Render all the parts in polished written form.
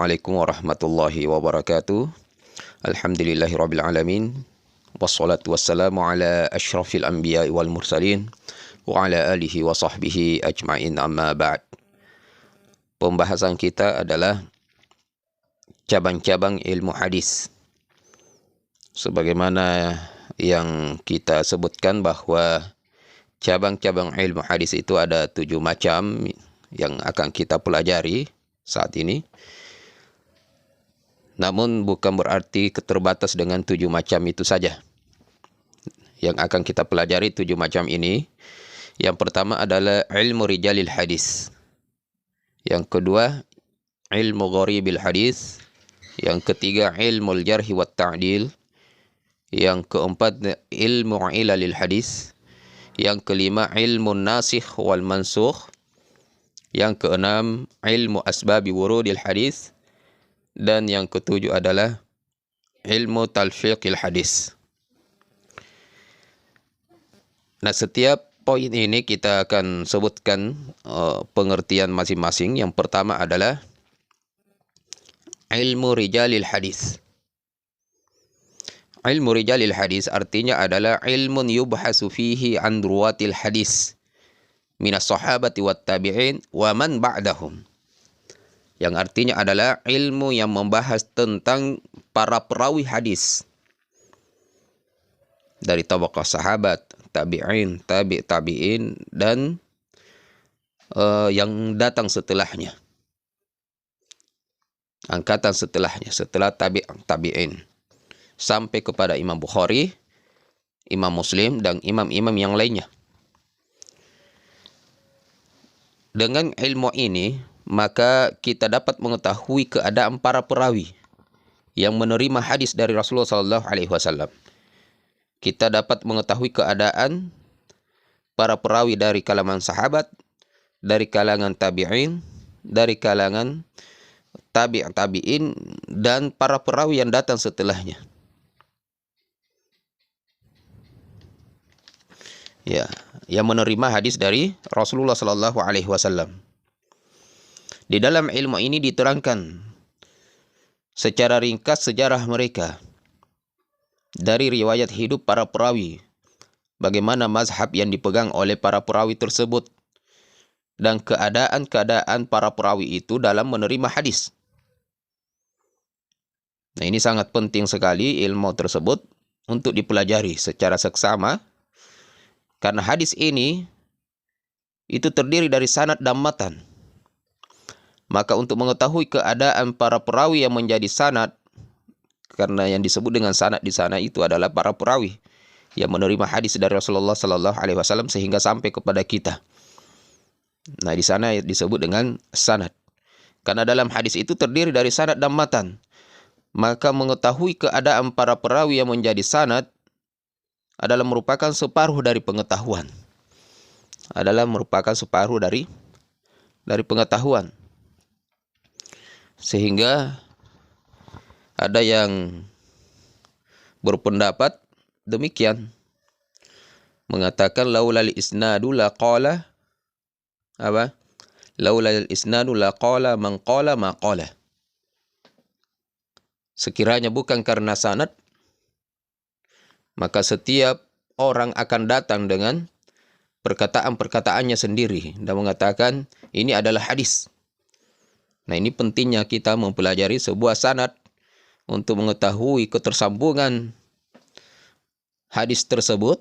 Assalamualaikum warahmatullahi wabarakatuh. Alhamdulillahirabbil alamin. Wassalatu wassalamu ala asyrafil anbiya'i wal mursalin wa ala alihi wa sahbihi ajma'in, amma ba'd. Pembahasan kita adalah cabang-cabang ilmu hadis. Sebagaimana yang kita sebutkan bahwa cabang-cabang ilmu hadis itu ada 7 macam yang akan kita pelajari saat ini. Namun bukan berarti terbatas dengan 7 macam itu saja. Yang akan kita pelajari 7 macam ini. Yang pertama adalah ilmu rijalil hadis. Yang kedua, ilmu gharibil hadis. Yang ketiga, ilmu jarhi wat ta'dil. Yang keempat, ilmu ilalil hadis. Yang kelima, ilmu nasikh wal mansukh. Yang keenam, ilmu asbabi wurudil hadis. Dan yang ketujuh adalah ilmu talfiqil hadis. Nah, setiap poin ini kita akan sebutkan pengertian masing-masing. Yang pertama adalah ilmu rijalil hadis. Ilmu rijalil hadis artinya adalah ilmun yubhasu fihi an ruwatil hadis minas sahabati wat tabi'in wa man ba'dahum. Yang artinya adalah ilmu yang membahas tentang para perawi hadis dari tabaqah sahabat, tabi'in, tabi'in dan yang datang setelahnya. Angkatan setelahnya, setelah tabi'in sampai kepada Imam Bukhari, Imam Muslim dan imam-imam yang lainnya. Dengan ilmu ini, maka kita dapat mengetahui keadaan para perawi yang menerima hadis dari Rasulullah SAW. Kita dapat mengetahui keadaan para perawi dari kalangan sahabat, dari kalangan tabi'in, dari kalangan tabi'in, dan para perawi yang datang setelahnya. Ya, yang menerima hadis dari Rasulullah SAW. Di dalam ilmu ini diterangkan secara ringkas sejarah mereka dari riwayat hidup para perawi, bagaimana mazhab yang dipegang oleh para perawi tersebut, dan keadaan-keadaan para perawi itu dalam menerima hadis. Nah, ini sangat penting sekali ilmu tersebut untuk dipelajari secara seksama, karena hadis ini itu terdiri dari sanad dan matan. Maka untuk mengetahui keadaan para perawi yang menjadi sanad, karena yang disebut dengan sanad di sana itu adalah para perawi yang menerima hadis dari Rasulullah SAW sehingga sampai kepada kita. Nah, di sana disebut dengan sanad. Karena dalam hadis itu terdiri dari sanad dan matan. Maka mengetahui keadaan para perawi yang menjadi sanad adalah merupakan separuh dari pengetahuan. Adalah merupakan separuh dari pengetahuan. Sehingga ada yang berpendapat demikian, mengatakan laulal isnadu laqala apa? Laulal isnadu laqala man qala ma qala. Sekiranya bukan karena sanad, maka setiap orang akan datang dengan perkataan-perkataannya sendiri dan mengatakan ini adalah hadis. Nah, ini pentingnya kita mempelajari sebuah sanad untuk mengetahui ketersambungan hadis tersebut,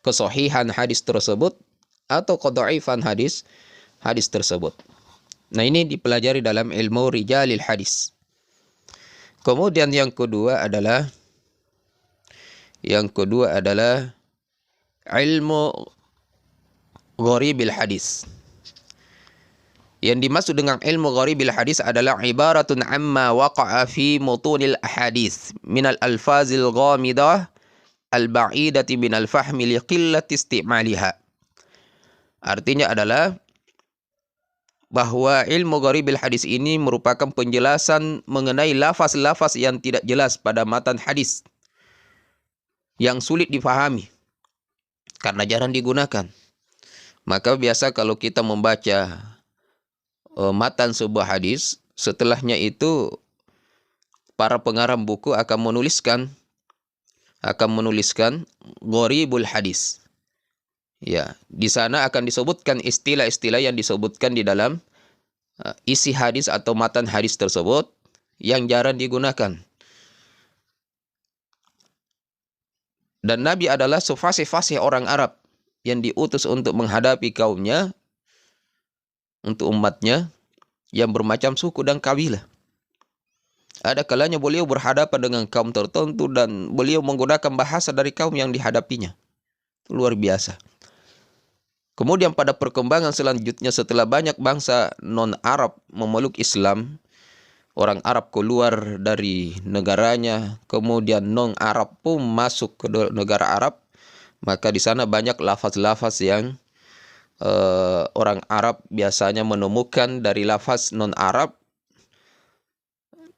kesahihan hadis tersebut, atau kedhaifan hadis tersebut. Nah, ini dipelajari dalam ilmu rijalil hadis. Kemudian yang kedua adalah ilmu gharibil hadis. Yang dimaksud dengan ilmu gharibil hadis adalah ibaratun amma waqa'a fi mutunil ahadis minal alfazil ghamidah al-ba'idati minal fahmi liqillati istimaliha. Artinya adalah bahwa ilmu gharibil hadis ini merupakan penjelasan mengenai lafaz-lafaz yang tidak jelas pada matan hadis, yang sulit difahami karena jarang digunakan. Maka biasa kalau kita membaca matan sebuah hadis, setelahnya itu para pengarang buku akan menuliskan gharibul hadis. Ya, di sana akan disebutkan istilah-istilah yang disebutkan di dalam isi hadis atau matan hadis tersebut yang jarang digunakan. Dan Nabi adalah sefasih-fasih orang Arab yang diutus untuk menghadapi kaumnya, untuk umatnya yang bermacam suku dan kabilah. Ada kalanya beliau berhadapan dengan kaum tertentu dan beliau menggunakan bahasa dari kaum yang dihadapinya. Luar biasa. Kemudian pada perkembangan selanjutnya setelah banyak bangsa non-Arab memeluk Islam, orang Arab keluar dari negaranya, kemudian non-Arab pun masuk ke negara Arab, maka di sana banyak lafaz-lafaz yang orang Arab biasanya menemukan dari lafaz non-Arab,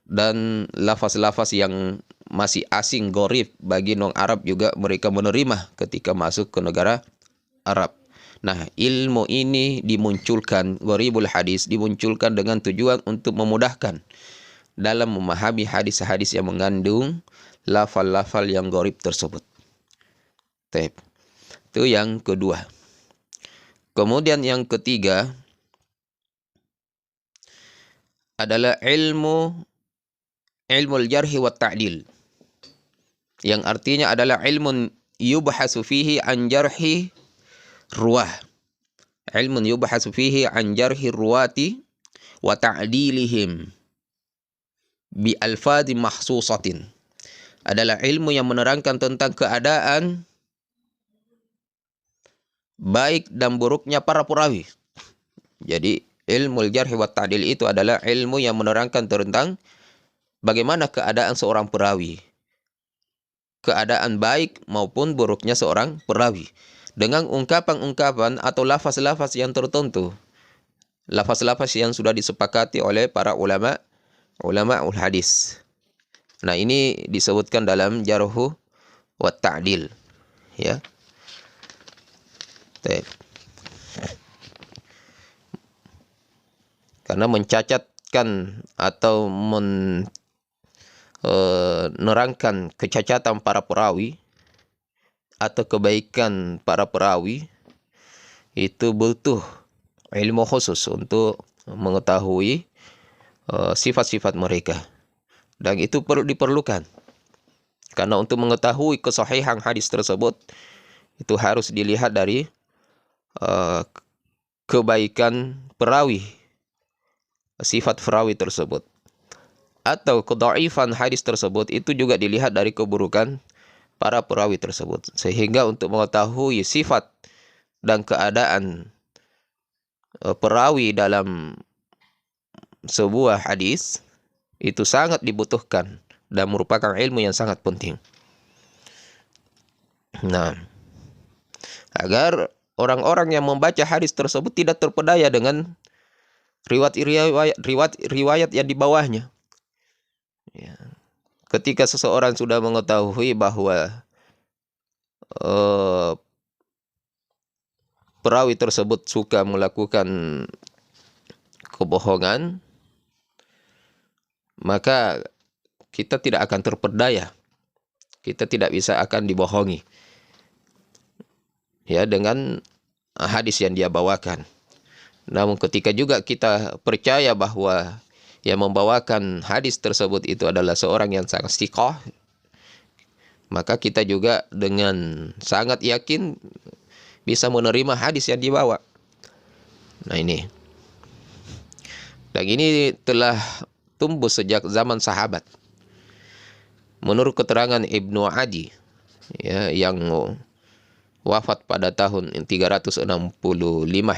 dan lafaz-lafaz yang masih asing, gharib bagi non-Arab juga mereka menerima ketika masuk ke negara Arab. Nah, ilmu ini dimunculkan, gharibul hadis dimunculkan dengan tujuan untuk memudahkan dalam memahami hadis-hadis yang mengandung lafal-lafal yang gharib tersebut. Itu yang kedua. Kemudian yang ketiga adalah ilmu al-jarhi wa ta'dil, yang artinya adalah ilmun yubhasu fihi an jarhi ruwah. Ilmun yubhasu fihi an jarhi ruwati wa ta'dilihim bi alfadhi mahsusatin. Adalah ilmu yang menerangkan tentang keadaan baik dan buruknya para perawi. Jadi ilmu al-jarhi wa ta'dil itu adalah ilmu yang menerangkan tentang bagaimana keadaan seorang perawi, keadaan baik maupun buruknya seorang perawi, dengan ungkapan-ungkapan atau lafaz-lafaz yang tertentu, lafaz-lafaz yang sudah disepakati oleh para ulama ul hadis. Nah, ini disebutkan dalam jarhu wa ta'dil, ya. Karena mencacatkan atau menerangkan kecacatan para perawi atau kebaikan para perawi itu butuh ilmu khusus untuk mengetahui sifat-sifat mereka, dan itu diperlukan karena untuk mengetahui kesahihan hadis tersebut itu harus dilihat dari kebaikan perawi, sifat perawi tersebut. Atau kedhaifan hadis tersebut itu juga dilihat dari keburukan para perawi tersebut. Sehingga untuk mengetahui sifat dan keadaan perawi dalam sebuah hadis itu sangat dibutuhkan dan merupakan ilmu yang sangat penting. Nah, agar orang-orang yang membaca hadis tersebut tidak terpedaya dengan riwayat yang di bawahnya. Ya. Ketika seseorang sudah mengetahui bahwa perawi tersebut suka melakukan kebohongan, maka kita tidak akan terpedaya. Kita tidak bisa akan dibohongi, ya, dengan hadis yang dia bawakan. Namun ketika juga kita percaya bahwa yang membawakan hadis tersebut itu adalah seorang yang sangat thiqah, maka kita juga dengan sangat yakin bisa menerima hadis yang dibawa. Nah, ini. Dan ini telah tumbuh sejak zaman sahabat. Menurut keterangan Ibnu Adi, ya, yang wafat pada tahun 365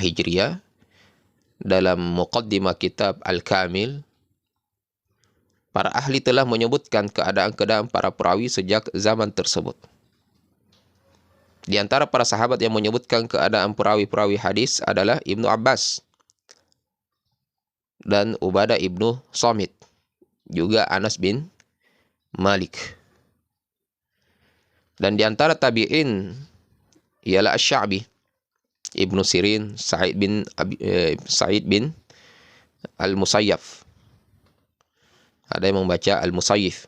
Hijriah, dalam muqaddimah kitab Al-Kamil, para ahli telah menyebutkan keadaan-keadaan para perawi sejak zaman tersebut. Di antara para sahabat yang menyebutkan keadaan perawi-perawi hadis adalah Ibnu Abbas dan Ubadah ibnu Samit, juga Anas bin Malik. Dan di antara tabi'in ialah Asy-Sya'bi, Ibnu Sirin, Sa'id bin Al-Musayyaf, Ada yang membaca Al-Musayyif.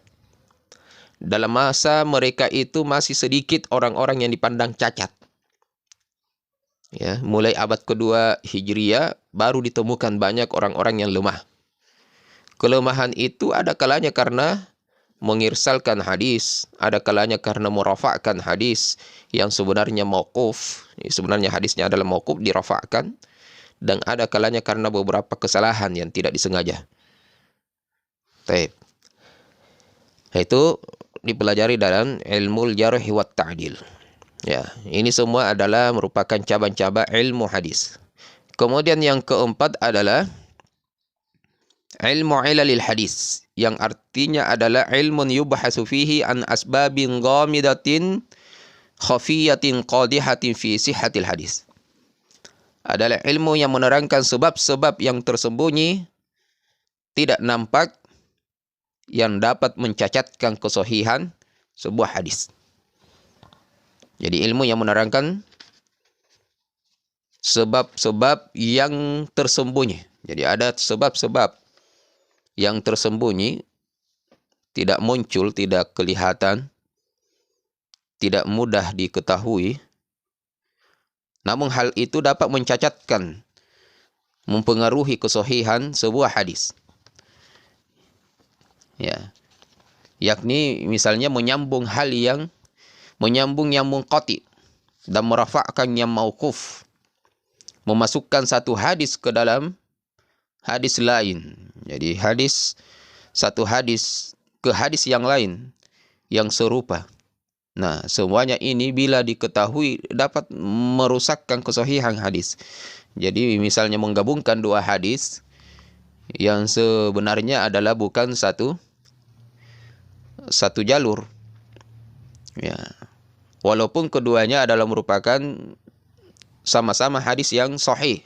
Dalam masa mereka itu masih sedikit orang-orang yang dipandang cacat. Ya, mulai abad kedua Hijriyah baru ditemukan banyak orang-orang yang lemah. Kelemahan itu ada kalanya karena mengirsalkan hadis, ada kalanya karena merafa'kan hadis yang sebenarnya mauquf. Sebenarnya hadisnya adalah mauquf, dirafa'kan, dan ada kalanya karena beberapa kesalahan yang tidak disengaja. Baik. Itu dipelajari dalam ilmu jarh wa ta'dil. Ya, ini semua adalah merupakan cabang-cabang ilmu hadis. Kemudian yang keempat adalah ilmu ilalil hadis, yang artinya adalah ilmun yubhasu fihi an asbabin ghamidatin khafiyatin qadihatin fi sihhatil hadis. Adalah ilmu yang menerangkan sebab-sebab yang tersembunyi, tidak nampak, yang dapat mencacatkan kesahihan sebuah hadis. Jadi ilmu yang menerangkan sebab-sebab yang tersembunyi. Jadi ada sebab-sebab yang tersembunyi, tidak muncul, tidak kelihatan, tidak mudah diketahui. Namun hal itu dapat mencacatkan, mempengaruhi kesahihan sebuah hadis. Ya. Yakni misalnya menyambung hal yang munqati dan merafa'kan yang mauquf, memasukkan satu hadis ke dalam hadis lain. Jadi satu hadis ke hadis yang lain yang serupa. Nah, semuanya ini bila diketahui dapat merusakkan kesahihan hadis. Jadi misalnya menggabungkan dua hadis yang sebenarnya adalah bukan satu jalur. Ya. Walaupun keduanya adalah merupakan sama-sama hadis yang sahih.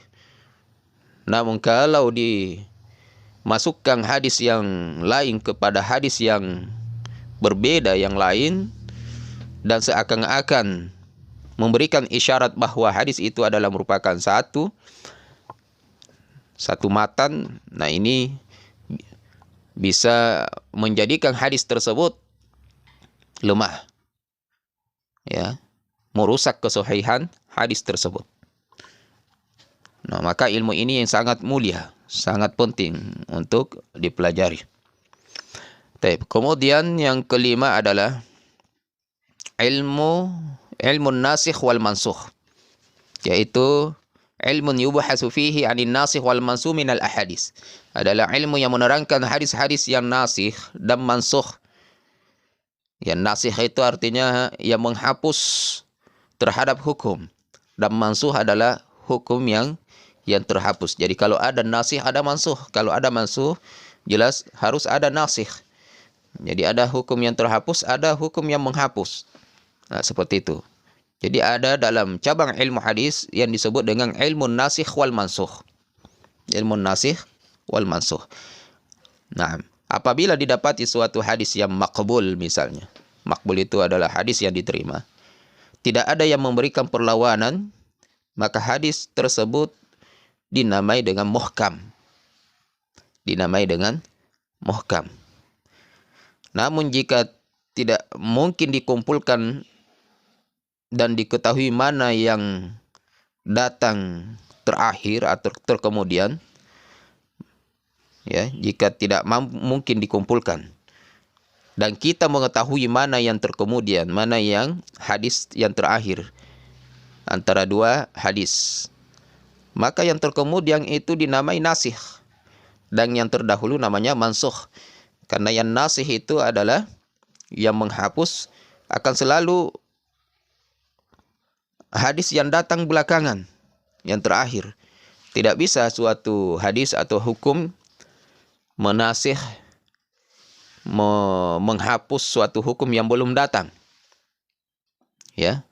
Namun kalau dimasukkan hadis yang lain kepada hadis yang berbeda yang lain, dan seakan-akan memberikan isyarat bahwa hadis itu adalah merupakan satu matan, nah ini bisa menjadikan hadis tersebut lemah. Ya, merusak kesahihan hadis tersebut. Nah, maka ilmu ini yang sangat mulia, sangat penting untuk dipelajari. Kemudian yang kelima adalah ilmu nasikh wal mansukh, yaitu ilmu yubhasu fihi anin nasikh wal mansukh minal ahadis. Adalah ilmu yang menerangkan hadis-hadis yang nasikh dan mansukh. Yang nasikh itu artinya yang menghapus terhadap hukum, dan mansukh adalah hukum yang terhapus. Jadi kalau ada nasikh ada mansukh. Kalau ada mansukh jelas harus ada nasikh. Jadi ada hukum yang terhapus, ada hukum yang menghapus. Nah, seperti itu. Jadi ada dalam cabang ilmu hadis yang disebut dengan ilmu nasikh wal mansukh. Ilmu nasikh wal mansukh. Nah, apabila didapati suatu hadis yang maqbul misalnya. Maqbul itu adalah hadis yang diterima. Tidak ada yang memberikan perlawanan, maka hadis tersebut dinamai dengan muhkam. Dinamai dengan muhkam. Namun jika tidak mungkin dikumpulkan dan diketahui mana yang datang terakhir atau terkemudian, ya, jika tidak mungkin dikumpulkan dan kita mengetahui mana yang terkemudian, mana yang hadis yang terakhir antara dua hadis, maka yang terkemudian itu dinamai nasikh dan yang terdahulu namanya mansukh. Karena yang nasikh itu adalah yang menghapus, akan selalu hadis yang datang belakangan, yang terakhir. Tidak bisa suatu hadis atau hukum menasikh, menghapus suatu hukum yang belum datang. Ya.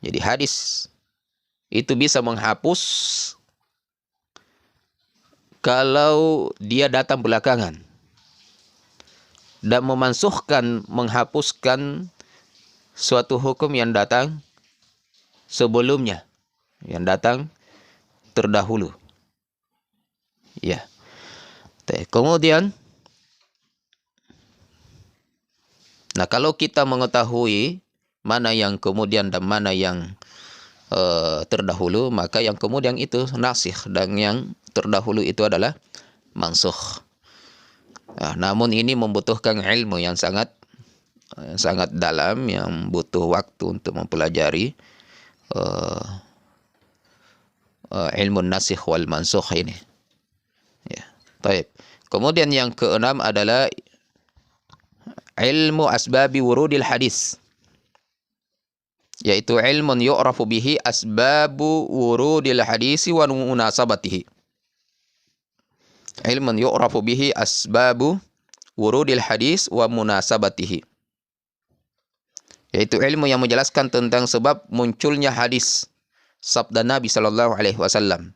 Jadi hadis itu bisa menghapus kalau dia datang belakangan, dan memansukhkan, menghapuskan suatu hukum yang datang sebelumnya, yang datang terdahulu. Ya. Kemudian Nah, kalau kita mengetahui mana yang kemudian dan mana yang terdahulu, maka yang kemudian itu nasikh dan yang terdahulu itu adalah mansukh. Nah, namun ini membutuhkan ilmu yang sangat dalam, yang butuh waktu untuk mempelajari ilmu nasikh wal mansukh ini. Ya. Baik. Kemudian yang keenam adalah ilmu asbabi wurudil hadis, yaitu ilmun yu'rafu bihi asbabu wurudil hadisi wa munasabatihi. Ilmun yu'rafu bihi asbabu wurudil hadis wa munasabatihi, yaitu ilmu yang menjelaskan tentang sebab munculnya hadis, sabda Nabi sallallahu alaihi wasallam,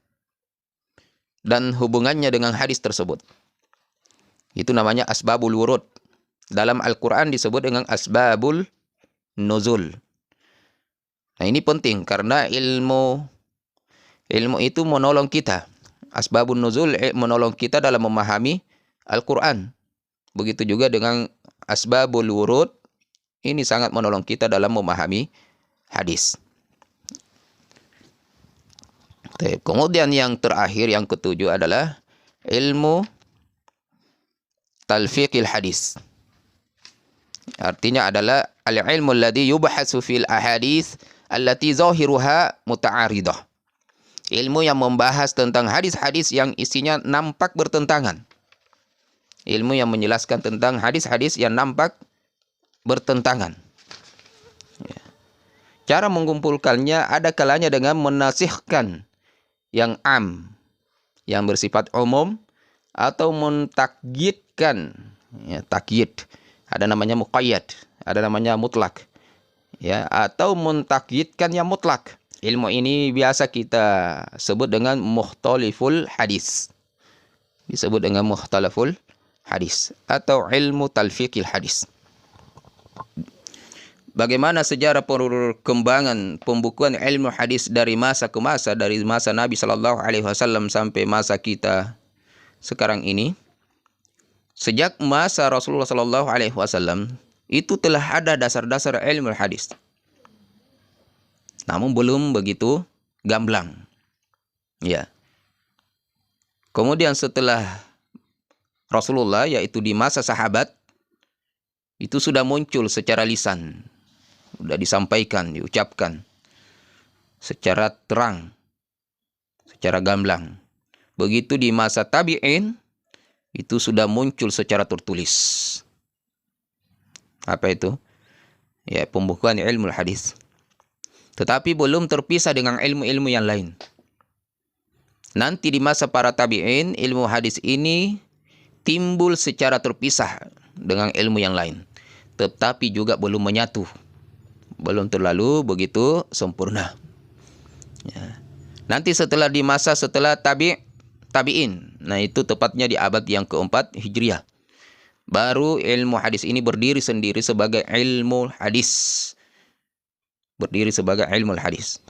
dan hubungannya dengan hadis tersebut. Itu namanya asbabul wurud. Dalam Al-Qur'an disebut dengan asbabul nuzul. Nah, ini penting karena ilmu itu menolong kita. Asbabun nuzul menolong kita dalam memahami Al-Qur'an. Begitu juga dengan asbabul wurud, ini sangat menolong kita dalam memahami hadis. Kemudian yang terakhir, yang ketujuh adalah ilmu talfiqil hadis. Artinya adalah al-ilmu alladhi yubhasu fil ahadits allati zahiruha muta'aridah. Ilmu yang membahas tentang hadis-hadis yang isinya nampak bertentangan. Ilmu yang menjelaskan tentang hadis-hadis yang nampak bertentangan. Cara mengumpulkannya ada kalanya dengan menasihkan yang am, yang bersifat umum, atau mentakyidkan, ya, takyid. Ada namanya muqayyad, ada namanya mutlak, ya, atau mentakyidkan yang mutlak. Ilmu ini biasa kita sebut dengan mukhtaliful hadis. Disebut dengan mukhtaliful hadis atau ilmu talfiqil hadis. Bagaimana sejarah perkembangan pembukuan ilmu hadis dari masa ke masa, dari masa Nabi Shallallahu Alaihi Wasallam sampai masa kita sekarang ini? Sejak masa Rasulullah Shallallahu Alaihi Wasallam itu telah ada dasar-dasar ilmu hadis, namun belum begitu gamblang. Ya. Kemudian setelah Rasulullah, yaitu di masa sahabat, itu sudah muncul secara lisan, sudah disampaikan, diucapkan secara terang, secara gamblang. Begitu di masa tabi'in, itu sudah muncul secara tertulis. Apa itu? Ya, pembukuan ilmu hadis. Tetapi belum terpisah dengan ilmu-ilmu yang lain. Nanti di masa para tabi'in, ilmu hadis ini timbul secara terpisah dengan ilmu yang lain, tetapi juga belum menyatu, belum terlalu begitu sempurna. Ya. Nanti setelah di masa setelah tabi'in, nah itu tepatnya di abad yang keempat Hijriah, baru ilmu hadis ini berdiri sendiri sebagai ilmu hadis. Berdiri sebagai ilmu hadis.